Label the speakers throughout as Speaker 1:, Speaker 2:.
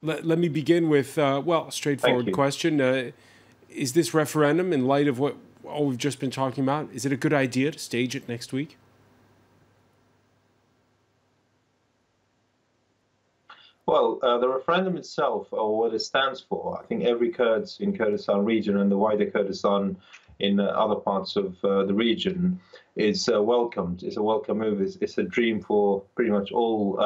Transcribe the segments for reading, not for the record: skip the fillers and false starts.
Speaker 1: Let me begin with, well, a straightforward question. Is this referendum, in light of all we've just been talking about, is it a good idea to stage it next week?
Speaker 2: Well, the referendum itself, or what it stands for, I think every Kurd in Kurdistan region and the wider Kurdistan in other parts of the region is welcomed. It's a welcome move. It's a dream for pretty much all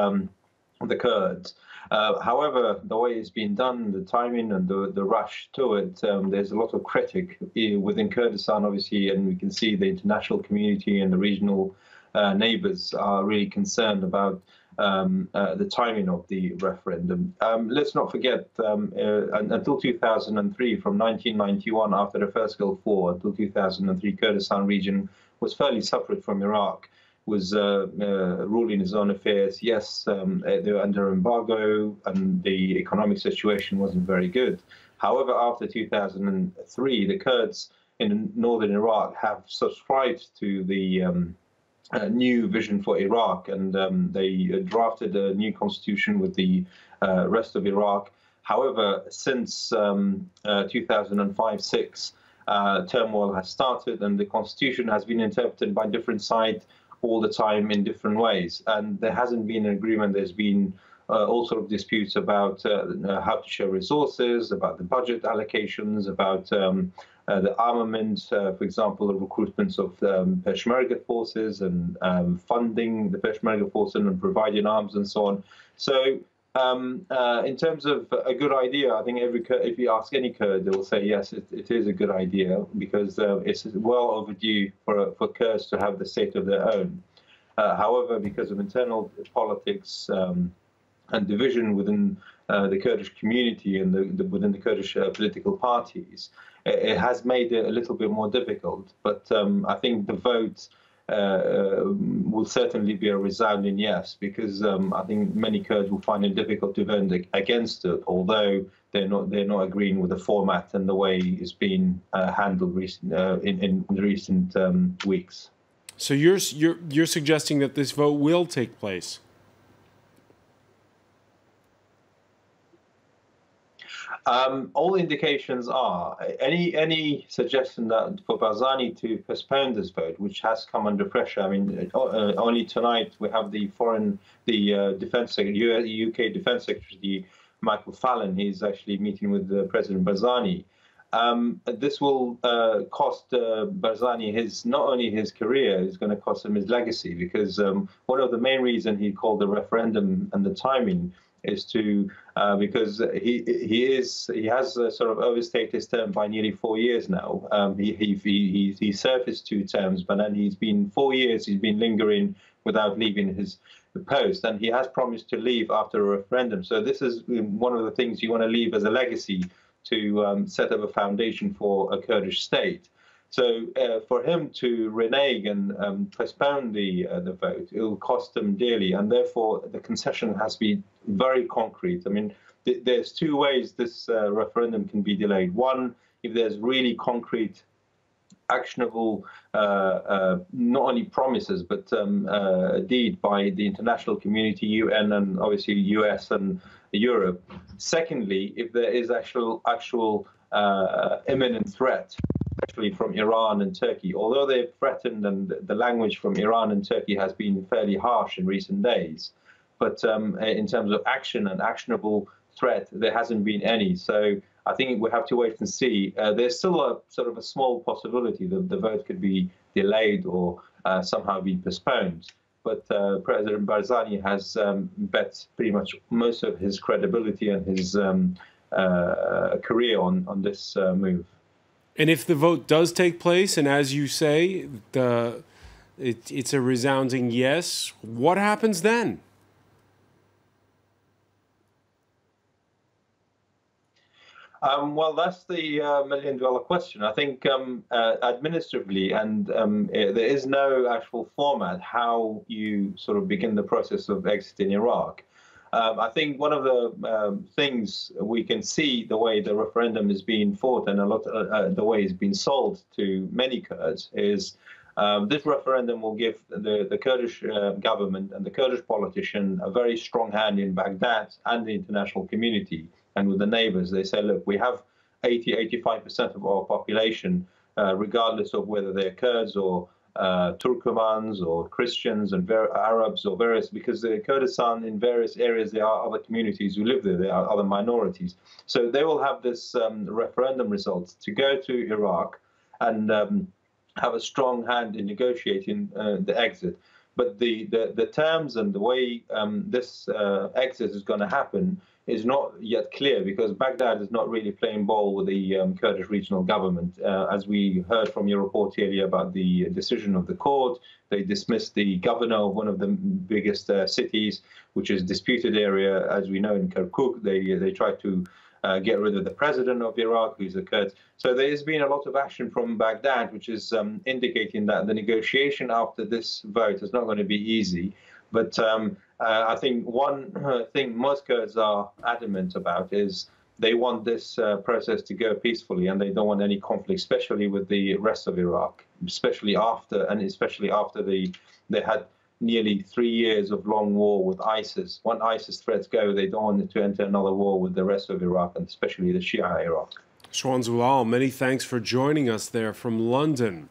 Speaker 2: the Kurds. However, the way it's been done, the timing and the rush to it, there's a lot of critic within Kurdistan, obviously, and we can see the international community and the regional neighbors are really concerned about the timing of the referendum. Let's not forget, until 2003, from 1991, after the first Gulf War, until 2003, Kurdistan region was fairly separate from Iraq, was ruling his own affairs. Yes, they were under embargo and the economic situation wasn't very good. However, after 2003, the Kurds in northern Iraq have subscribed to the new vision for Iraq, and they drafted a new constitution with the rest of Iraq. However, since 2005-06, turmoil has started, and the constitution has been interpreted by different sides all the time in different ways, and there hasn't been an agreement. There's been all sort of disputes about how to share resources, about the budget allocations, about the armament, for example, the recruitment of Peshmerga forces and funding the Peshmerga forces and providing arms and so on. So in terms of a good idea, I think if you ask any Kurd, they will say, yes, it is a good idea, because it's well overdue for Kurds to have the state of their own. However, because of internal politics and division within the Kurdish community and within the Kurdish political parties, it has made it a little bit more difficult. But I think the vote will certainly be a resounding yes, because I think many Kurds will find it difficult to vote against it, although they're not agreeing with the format and the way it's been handled in recent weeks.
Speaker 1: So you're suggesting that this vote will take place?
Speaker 2: All indications are any suggestion that for Barzani to postpone this vote, which has come under pressure. I mean, only tonight we have the Defense Secretary, UK Defense Secretary Michael Fallon. He's actually meeting with President Barzani. This will cost Barzani not only his career, it's going to cost him his legacy, because one of the main reasons he called the referendum and the timing is because he has sort of overstayed his term by nearly 4 years now. He served his 2 terms, but then he's been 4 years. He's been lingering without leaving his post, and he has promised to leave after a referendum. So this is one of the things you want to leave as a legacy, to set up a foundation for a Kurdish state. So for him to renege and postpone the vote, it will cost him dearly, and therefore the concession has to be very concrete. I mean, there's 2 ways this referendum can be delayed. One, if there's really concrete, actionable, not only promises, but a deed by the international community, UN, and obviously US and Europe. Secondly, if there is actual imminent threat, especially from Iran and Turkey, although they've threatened, and the language from Iran and Turkey has been fairly harsh in recent days. But in terms of action and actionable threat, there hasn't been any. So I think we have to wait and see. There's still a sort of a small possibility that the vote could be delayed or somehow be postponed. But President Barzani has bet pretty much most of his credibility and his career on this move.
Speaker 1: And if the vote does take place, and as you say, it's a resounding yes, what happens then?
Speaker 2: Well, that's the million-dollar question. I think administratively, and there is no actual format how you sort of begin the process of exiting Iraq. I think one of the things we can see, the way the referendum is being fought and the way it's been sold to many Kurds, is This referendum will give the Kurdish government and the Kurdish politician a very strong hand in Baghdad and the international community and with the neighbors. They say, look, we have 85% of our population, regardless of whether they're Kurds or Turkomans or Christians and Arabs or various, because the Kurdistan in various areas, there are other communities who live there, there are other minorities. So they will have this referendum results to go to Iraq and have a strong hand in negotiating the exit. But the terms and the way this exit is going to happen is not yet clear, because Baghdad is not really playing ball with the Kurdish regional government. As we heard from your report earlier about the decision of the court, they dismissed the governor of one of the biggest cities, which is a disputed area, as we know, in Kirkuk. They tried to get rid of the president of Iraq, who's a Kurd. So there's been a lot of action from Baghdad, which is indicating that the negotiation after this vote is not going to be easy. But I think one thing most Kurds are adamant about is they want this process to go peacefully, and they don't want any conflict, especially with the rest of Iraq, especially after they had nearly 3 years of long war with ISIS. When ISIS threats go, they don't want to enter another war with the rest of Iraq, and especially the Shia Iraq.
Speaker 1: Shwan Zulal, many thanks for joining us there from London.